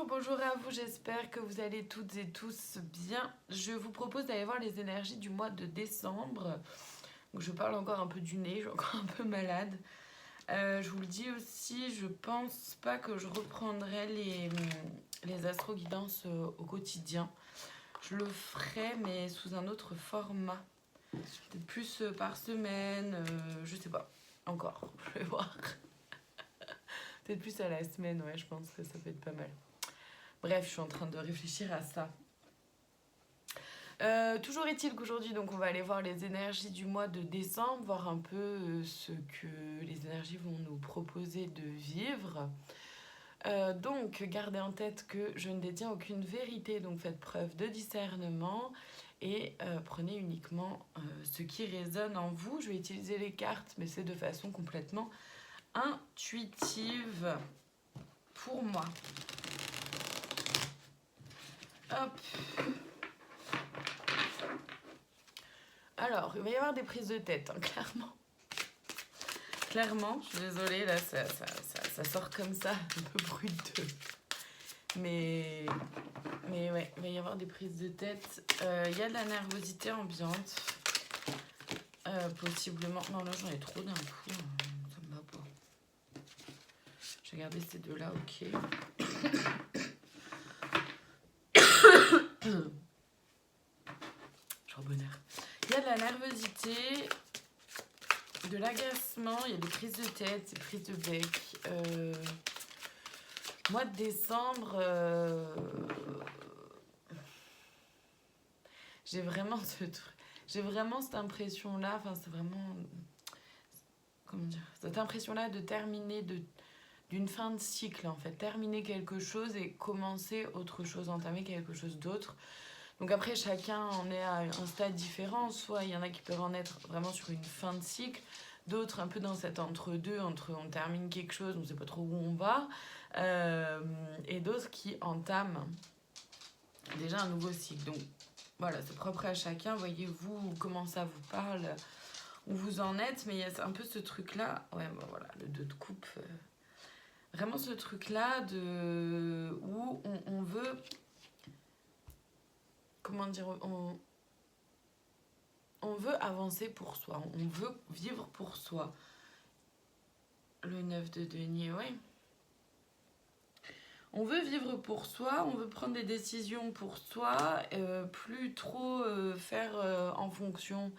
Bonjour à vous, j'espère que vous allez toutes et tous bien. Je vous propose d'aller voir les énergies du mois de décembre. Donc je parle encore un peu du nez, je suis encore un peu malade. Je vous le dis aussi, je pense pas que je reprendrai les astro-guidances au quotidien. Je le ferai mais sous un autre format. Peut-être plus par semaine, je sais pas. Encore, je vais voir. Peut-être plus à la semaine, ouais, je pense que ça peut être pas mal. Bref, je suis en train de réfléchir à ça. Toujours est-il qu'aujourd'hui, donc, on va aller voir les énergies du mois de décembre, voir un peu ce que les énergies vont nous proposer de vivre. Donc, gardez en tête que je ne détiens aucune vérité, donc faites preuve de discernement et prenez uniquement ce qui résonne en vous. Je vais utiliser les cartes, mais c'est de façon complètement intuitive pour moi. Hop. Alors, il va y avoir des prises de tête, hein, clairement. Clairement, je suis désolée, là, ça sort comme ça, un peu bruteux. Mais ouais, il va y avoir des prises de tête. Il y a de la nervosité ambiante. Possiblement. Non, là, j'en ai trop d'un coup. Ça me va pas. Je vais garder ces deux-là, ok. Je suis bonheur. Il y a de la nervosité, de l'agacement, il y a des prises de tête, des prises de bec. Mois de décembre, j'ai vraiment cette impression-là, enfin c'est vraiment, comment dire, cette impression-là de terminer, d'une fin de cycle en fait, terminer quelque chose et commencer autre chose, entamer quelque chose d'autre. Donc après, chacun en est à un stade différent. Soit il y en a qui peuvent en être vraiment sur une fin de cycle, d'autres un peu dans cet entre-deux, entre on termine quelque chose, on ne sait pas trop où on va, et d'autres qui entament déjà un nouveau cycle. Donc voilà, c'est propre à chacun. Voyez-vous comment ça vous parle, où vous en êtes, mais il y a un peu ce truc-là. Ouais, bah voilà, le 2 de coupe. Vraiment ce truc-là où on veut... Comment dire, on veut avancer pour soi, on veut vivre pour soi. Le 9 de denier, ouais. On veut vivre pour soi, on veut prendre des décisions pour soi, plus trop faire en fonction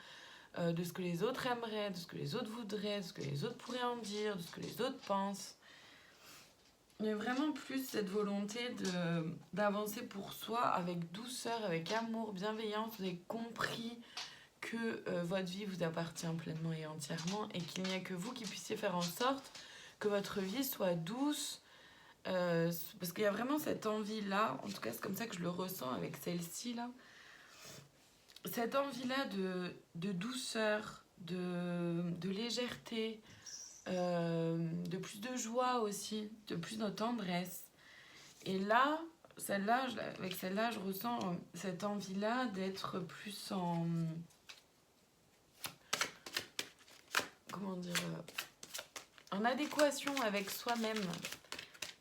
de ce que les autres aimeraient, de ce que les autres voudraient, de ce que les autres pourraient en dire, de ce que les autres pensent. Il y a vraiment plus cette volonté d'avancer pour soi avec douceur, avec amour, bienveillance. Vous avez compris que votre vie vous appartient pleinement et entièrement et qu'il n'y a que vous qui puissiez faire en sorte que votre vie soit douce. Parce qu'il y a vraiment cette envie-là, en tout cas c'est comme ça que je le ressens avec celle-ci là, cette envie-là de douceur, de légèreté, de plus de joie aussi, de plus de tendresse. Et là, avec celle-là, je ressens cette envie-là d'être plus en... Comment dire, en adéquation avec soi-même.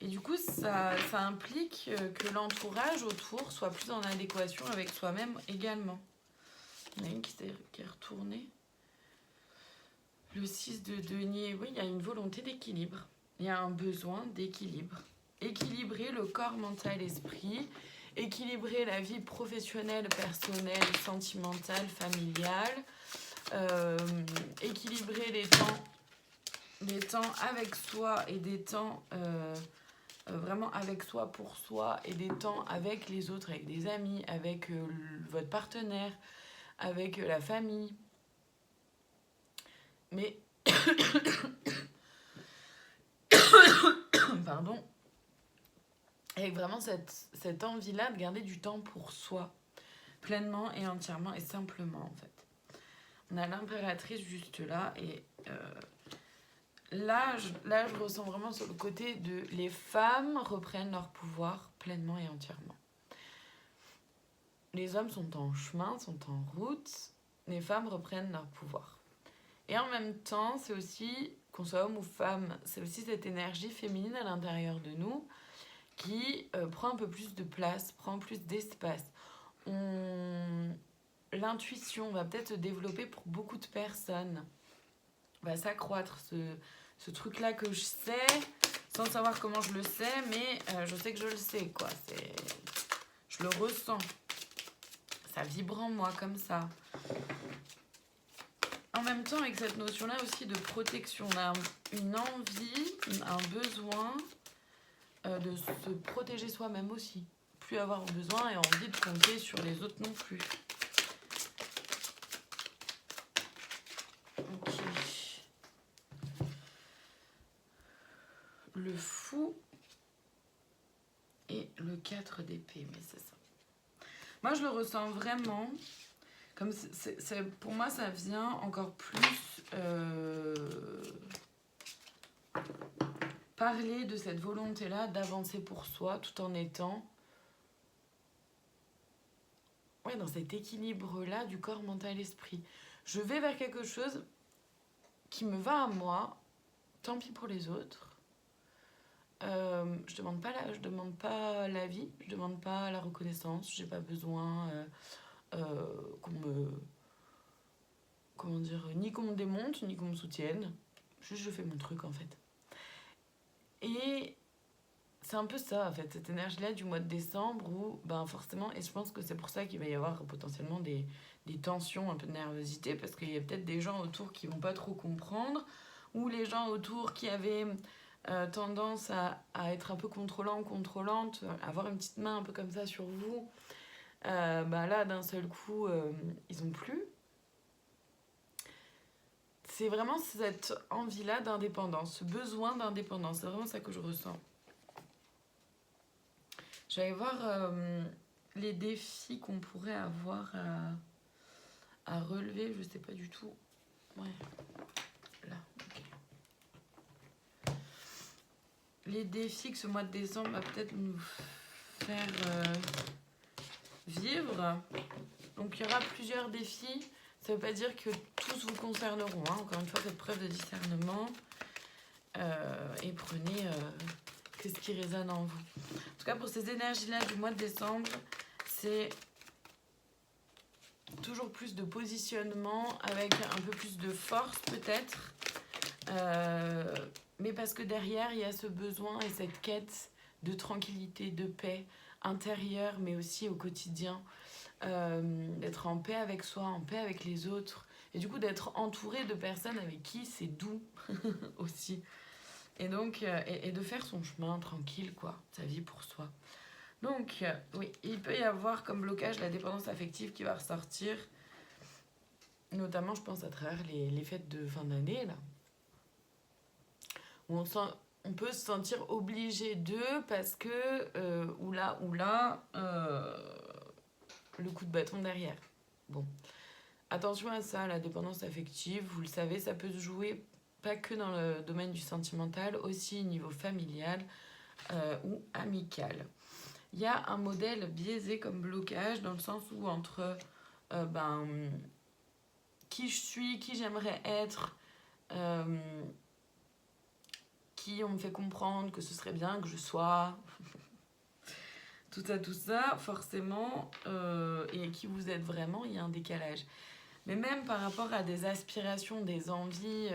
Et du coup, ça implique que l'entourage autour soit plus en adéquation avec soi-même également. Il y en a une qui est retournée. Le 6 de denier, oui, il y a une volonté d'équilibre. Il y a un besoin d'équilibre. Équilibrer le corps, mental, esprit. Équilibrer la vie professionnelle, personnelle, sentimentale, familiale. Équilibrer les temps avec soi et des temps vraiment avec soi pour soi et des temps avec les autres, avec des amis, avec votre partenaire, avec la famille. Mais pardon, avec vraiment cette envie-là de garder du temps pour soi, pleinement et entièrement et simplement en fait. On a l'impératrice juste là et là, je ressens vraiment sur le côté de les femmes reprennent leur pouvoir pleinement et entièrement. Les hommes sont en chemin, sont en route, les femmes reprennent leur pouvoir. Et en même temps, c'est aussi, qu'on soit homme ou femme, c'est aussi cette énergie féminine à l'intérieur de nous qui prend un peu plus de place, prend plus d'espace. L'intuition va peut-être se développer pour beaucoup de personnes. Va s'accroître ce truc-là que je sais, sans savoir comment je le sais, mais je sais que je le sais, quoi. Je le ressens. Ça vibre en moi comme ça. En même temps, avec cette notion-là aussi de protection, on a une envie, un besoin de se protéger soi-même aussi. Plus avoir besoin et envie de compter sur les autres non plus. Ok. Le fou et le 4 d'épée, mais c'est ça. Moi, je le ressens vraiment comme pour moi, ça vient encore plus parler de cette volonté-là d'avancer pour soi tout en étant dans cet équilibre-là du corps, mental, esprit. Je vais vers quelque chose qui me va à moi, tant pis pour les autres. Je demande pas l'avis, je demande pas la reconnaissance, j'ai pas besoin qu'on me... Comment dire, ni qu'on me démonte, ni qu'on me soutienne. Juste je fais mon truc en fait. Et c'est un peu ça en fait, cette énergie-là du mois de décembre où forcément, et je pense que c'est pour ça qu'il va y avoir potentiellement des tensions, un peu de nervosité, parce qu'il y a peut-être des gens autour qui vont pas trop comprendre, ou les gens autour qui avaient tendance à être un peu contrôlante, avoir une petite main un peu comme ça sur vous. Là, d'un seul coup, ils ont plus. C'est vraiment cette envie-là d'indépendance, ce besoin d'indépendance. C'est vraiment ça que je ressens. Je vais aller voir les défis qu'on pourrait avoir à relever. Je sais pas du tout. Ouais. Là. Okay. Les défis que ce mois de décembre va peut-être nous faire vivre. Donc il y aura plusieurs défis. Ça ne veut pas dire que tous vous concerneront. Hein. Encore une fois, faites preuve de discernement et prenez ce qui résonne en vous. En tout cas, pour ces énergies-là du mois de décembre, c'est toujours plus de positionnement avec un peu plus de force peut-être. Mais parce que derrière, il y a ce besoin et cette quête de tranquillité, de paix intérieure, mais aussi au quotidien. D'être en paix avec soi, en paix avec les autres, et du coup d'être entouré de personnes avec qui c'est doux aussi, et donc et de faire son chemin tranquille, quoi, sa vie pour soi. Donc oui, il peut y avoir comme blocage la dépendance affective qui va ressortir, notamment je pense à travers les fêtes de fin d'année là, où on peut se sentir obligé d'eux parce que oula le coup de bâton derrière. Bon, attention à ça, la dépendance affective, vous le savez, ça peut se jouer pas que dans le domaine du sentimental, aussi au niveau familial ou amical. Il y a un modèle biaisé comme blocage dans le sens où entre qui je suis, qui j'aimerais être, qui on me fait comprendre que ce serait bien que je sois... tout ça, forcément, et qui vous êtes vraiment, il y a un décalage. Mais même par rapport à des aspirations, des envies,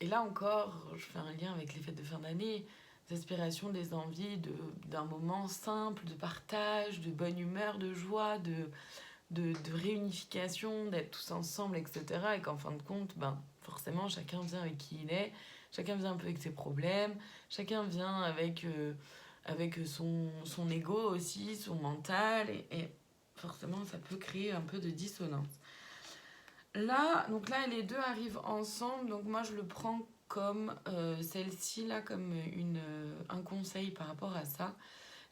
et là encore, je fais un lien avec les fêtes de fin d'année, des aspirations, des envies d'un moment simple, de partage, de bonne humeur, de joie, de réunification, d'être tous ensemble, etc. Et qu'en fin de compte, forcément, chacun vient avec qui il est, chacun vient un peu avec ses problèmes, chacun vient avec son ego aussi, son mental, et forcément, ça peut créer un peu de dissonance. Là, les deux arrivent ensemble, donc moi, je le prends comme celle-ci, là, comme un conseil par rapport à ça.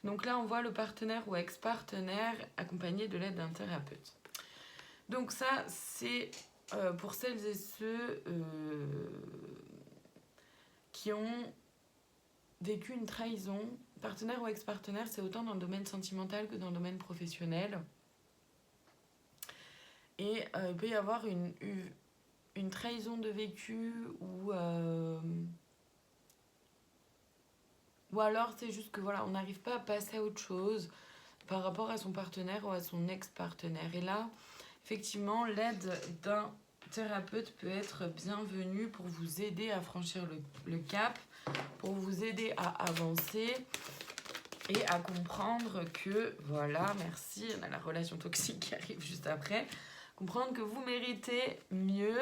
Donc là, on voit le partenaire ou ex-partenaire accompagné de l'aide d'un thérapeute. Donc ça, c'est pour celles et ceux qui ont vécu une trahison. Partenaire ou ex-partenaire, c'est autant dans le domaine sentimental que dans le domaine professionnel. Et il peut y avoir une trahison de vécu ou Ou alors c'est juste que voilà, on n'arrive pas à passer à autre chose par rapport à son partenaire ou à son ex-partenaire. Et là, effectivement, l'aide d'un thérapeute peut être bienvenue pour vous aider à franchir le cap, pour vous aider à avancer et à comprendre que, voilà, merci, on a la relation toxique qui arrive juste après, comprendre que vous méritez mieux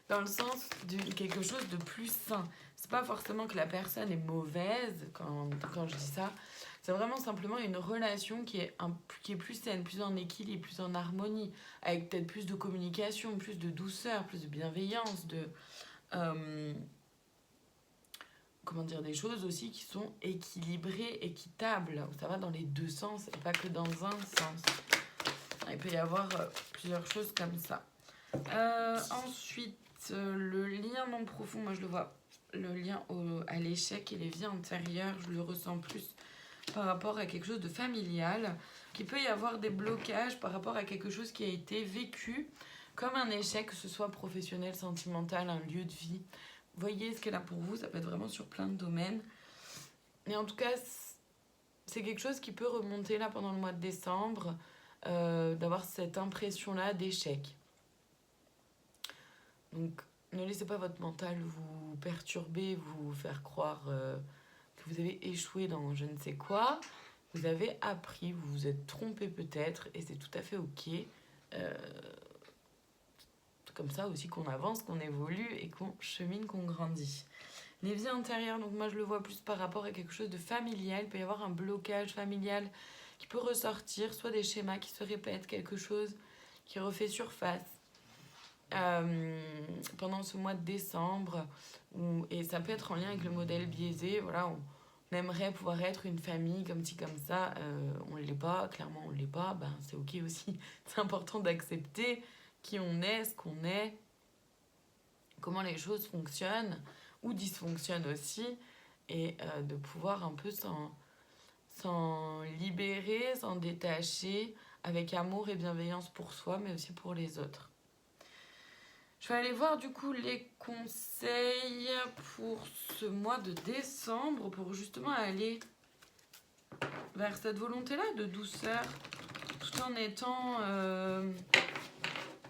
dans le sens de quelque chose de plus sain. C'est pas forcément que la personne est mauvaise quand je dis ça, c'est vraiment simplement une relation qui est plus saine, plus en équilibre, plus en harmonie, avec peut-être plus de communication, plus de douceur, plus de bienveillance, comment dire, des choses aussi qui sont équilibrées, équitables, où ça va dans les deux sens et pas que dans un sens. Il peut y avoir plusieurs choses comme ça. Ensuite, le lien non profond, moi je le vois, le lien à l'échec et les vies antérieures, je le ressens plus par rapport à quelque chose de familial, qu'il peut y avoir des blocages par rapport à quelque chose qui a été vécu comme un échec, que ce soit professionnel, sentimental, un lieu de vie. Voyez ce qu'elle a pour vous, ça peut être vraiment sur plein de domaines. Mais en tout cas, c'est quelque chose qui peut remonter là pendant le mois de décembre, d'avoir cette impression-là d'échec. Donc, ne laissez pas votre mental vous perturber, vous faire croire que vous avez échoué dans je ne sais quoi. Vous avez appris, vous vous êtes trompé peut-être, et c'est tout à fait ok. C'est comme ça aussi qu'on avance, qu'on évolue et qu'on chemine, qu'on grandit. Les vies antérieures, donc moi je le vois plus par rapport à quelque chose de familial. Il peut y avoir un blocage familial qui peut ressortir, soit des schémas qui se répètent, quelque chose qui refait surface. Pendant ce mois de décembre, et ça peut être en lien avec le modèle biaisé, voilà, on aimerait pouvoir être une famille comme ci, comme ça, on ne l'est pas, clairement on ne l'est pas, ben c'est ok aussi, c'est important d'accepter qui on est, ce qu'on est, comment les choses fonctionnent, ou dysfonctionnent aussi, et de pouvoir un peu s'en libérer, s'en détacher, avec amour et bienveillance pour soi, mais aussi pour les autres. Je vais aller voir du coup les conseils pour ce mois de décembre pour justement aller vers cette volonté-là de douceur tout en étant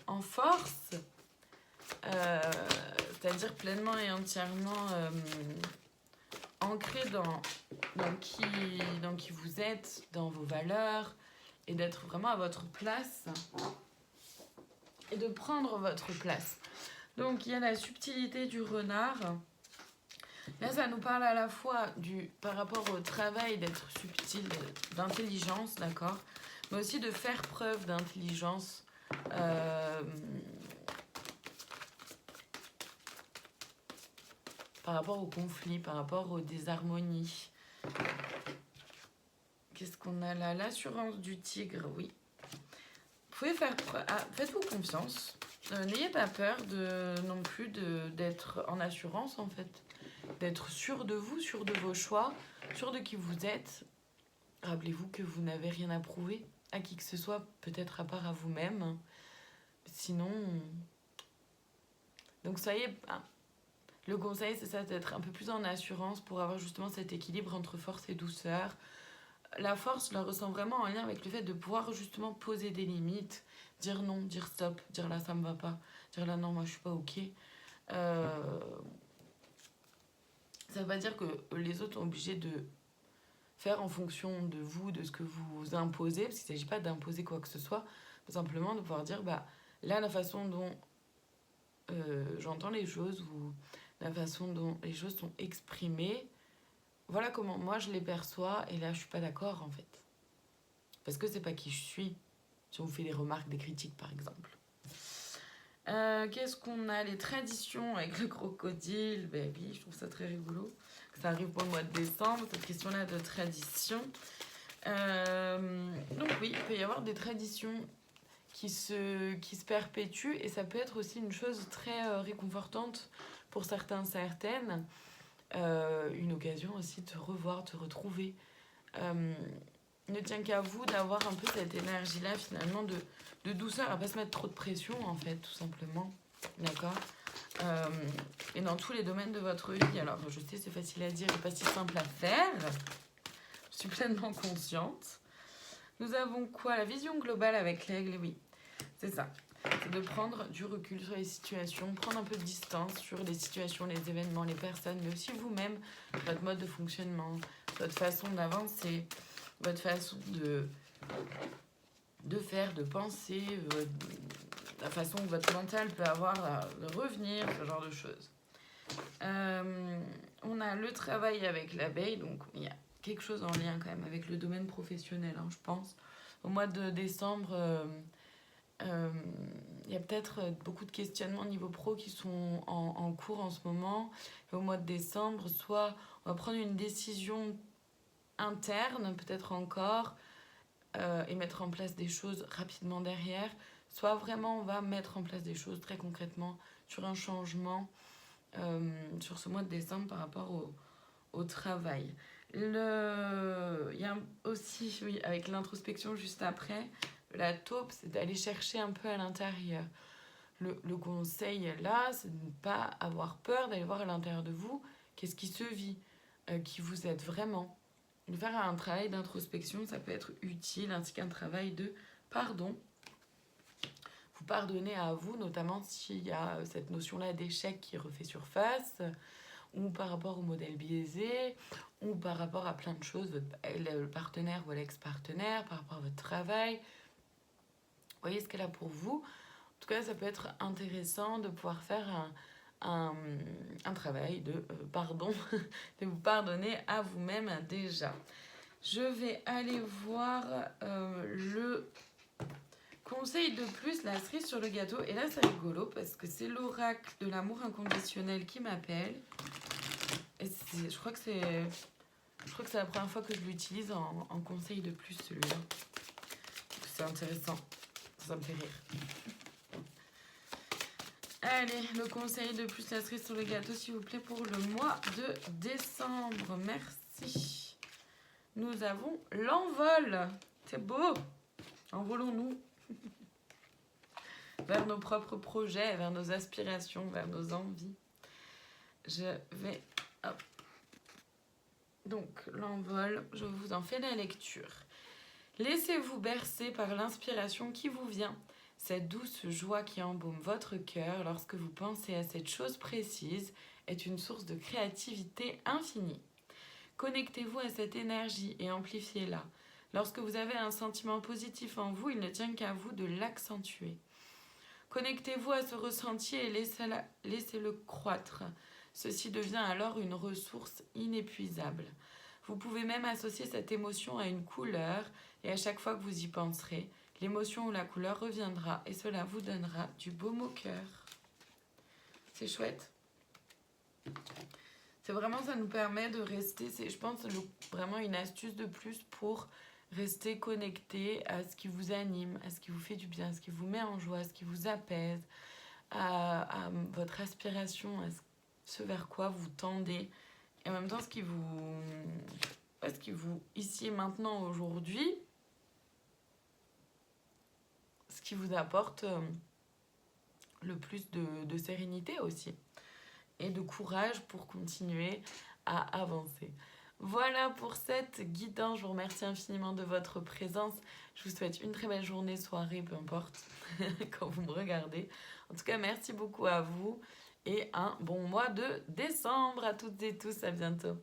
en force, c'est-à-dire pleinement et entièrement ancré dans qui vous êtes, dans vos valeurs et d'être vraiment à votre place et de prendre votre place. Donc il y a la subtilité du renard. Là, ça nous parle à la fois par rapport au travail d'être subtil, d'intelligence, d'accord, mais aussi de faire preuve d'intelligence par rapport au conflit, par rapport aux désharmonies. Qu'est-ce qu'on a là? L'assurance du tigre, oui. Vous pouvez faites-vous confiance. N'ayez pas peur non plus d'être en assurance, en fait. D'être sûr de vous, sûr de vos choix, sûr de qui vous êtes. Rappelez-vous que vous n'avez rien à prouver à qui que ce soit, peut-être à part à vous-même. Sinon... Donc soyez... Le conseil, c'est ça, d'être un peu plus en assurance pour avoir justement cet équilibre entre force et douceur. La force, je la ressens vraiment en lien avec le fait de pouvoir justement poser des limites, dire non, dire stop, dire là ça me va pas, dire là non, moi je suis pas ok. Ça veut pas dire que les autres sont obligés de faire en fonction de vous, de ce que vous imposez, parce qu'il ne s'agit pas d'imposer quoi que ce soit, mais simplement de pouvoir dire, bah là la façon dont j'entends les choses, ou la façon dont les choses sont exprimées, voilà comment moi je les perçois, et là je suis pas d'accord en fait. Parce que c'est pas qui je suis. Si on vous fait des remarques, des critiques par exemple. Qu'est-ce qu'on a? Les traditions avec le crocodile. Ben oui, je trouve ça très rigolo. Ça arrive pour le mois de décembre, cette question-là de tradition. Donc oui, il peut y avoir des traditions qui se perpétuent, et ça peut être aussi une chose très réconfortante pour certaines. Une occasion aussi de te revoir, de te retrouver. Ne tient qu'à vous d'avoir un peu cette énergie-là finalement de douceur, à pas se mettre trop de pression en fait, tout simplement. D'accord? et dans tous les domaines de votre vie. Alors, je sais, c'est facile à dire et pas si simple à faire. Je suis pleinement consciente. Nous avons quoi? La vision globale avec l'aigle, oui, c'est ça. C'est de prendre du recul sur les situations, prendre un peu de distance sur les situations, les événements, les personnes, mais aussi vous-même, votre mode de fonctionnement, votre façon d'avancer, votre façon de faire, de penser, la façon que votre mental peut avoir de revenir, ce genre de choses. On a le travail avec l'abeille, donc il y a quelque chose en lien quand même avec le domaine professionnel, hein, je pense. Au mois de décembre, il y a peut-être beaucoup de questionnements niveau pro qui sont en cours en ce moment. Et au mois de décembre, soit on va prendre une décision interne, peut-être encore, et mettre en place des choses rapidement derrière, soit vraiment on va mettre en place des choses très concrètement sur un changement sur ce mois de décembre par rapport au travail. Il y a aussi, oui, avec l'introspection juste après, la taupe, c'est d'aller chercher un peu à l'intérieur. Le conseil là, c'est de ne pas avoir peur d'aller voir à l'intérieur de vous qu'est-ce qui se vit, qui vous êtes vraiment. De faire un travail d'introspection, ça peut être utile, ainsi qu'un travail de pardon. Vous pardonnez à vous, notamment s'il y a cette notion-là d'échec qui refait surface, ou par rapport au modèle biaisé, ou par rapport à plein de choses, le partenaire ou l'ex-partenaire, par rapport à votre travail. Voyez ce qu'elle a pour vous. En tout cas, ça peut être intéressant de pouvoir faire un travail de pardon, de vous pardonner à vous-même déjà. Je vais aller voir le conseil de plus, la cerise sur le gâteau. Et là, c'est rigolo parce que c'est l'oracle de l'amour inconditionnel qui m'appelle. Et je crois que c'est la première fois que je l'utilise en conseil de plus, celui-là. C'est intéressant. Ça me fait rire. Allez, le conseil de plus, la cerise sur le gâteau, s'il vous plaît, pour le mois de décembre. Merci. Nous avons l'envol. C'est beau. Envolons-nous vers nos propres projets, vers nos aspirations, vers nos envies. Je vais... Hop. Donc, l'envol, je vous en fais la lecture. Laissez-vous bercer par l'inspiration qui vous vient. Cette douce joie qui embaume votre cœur lorsque vous pensez à cette chose précise est une source de créativité infinie. Connectez-vous à cette énergie et amplifiez-la. Lorsque vous avez un sentiment positif en vous, il ne tient qu'à vous de l'accentuer. Connectez-vous à ce ressenti et laissez-le croître. Ceci devient alors une ressource inépuisable. Vous pouvez même associer cette émotion à une couleur et à chaque fois que vous y penserez, l'émotion ou la couleur reviendra et cela vous donnera du baume au cœur. C'est chouette. C'est vraiment, ça nous permet de rester, c'est, je pense, vraiment une astuce de plus pour rester connecté à ce qui vous anime, à ce qui vous fait du bien, à ce qui vous met en joie, à ce qui vous apaise, à votre aspiration, à ce vers quoi vous tendez. Et en même temps, ce qui vous, ici et maintenant, aujourd'hui, ce qui vous apporte le plus de sérénité aussi. Et de courage pour continuer à avancer. Voilà pour cette guidance. Je vous remercie infiniment de votre présence. Je vous souhaite une très belle journée, soirée, peu importe, quand vous me regardez. En tout cas, merci beaucoup à vous et un bon mois de décembre à toutes et tous. À bientôt.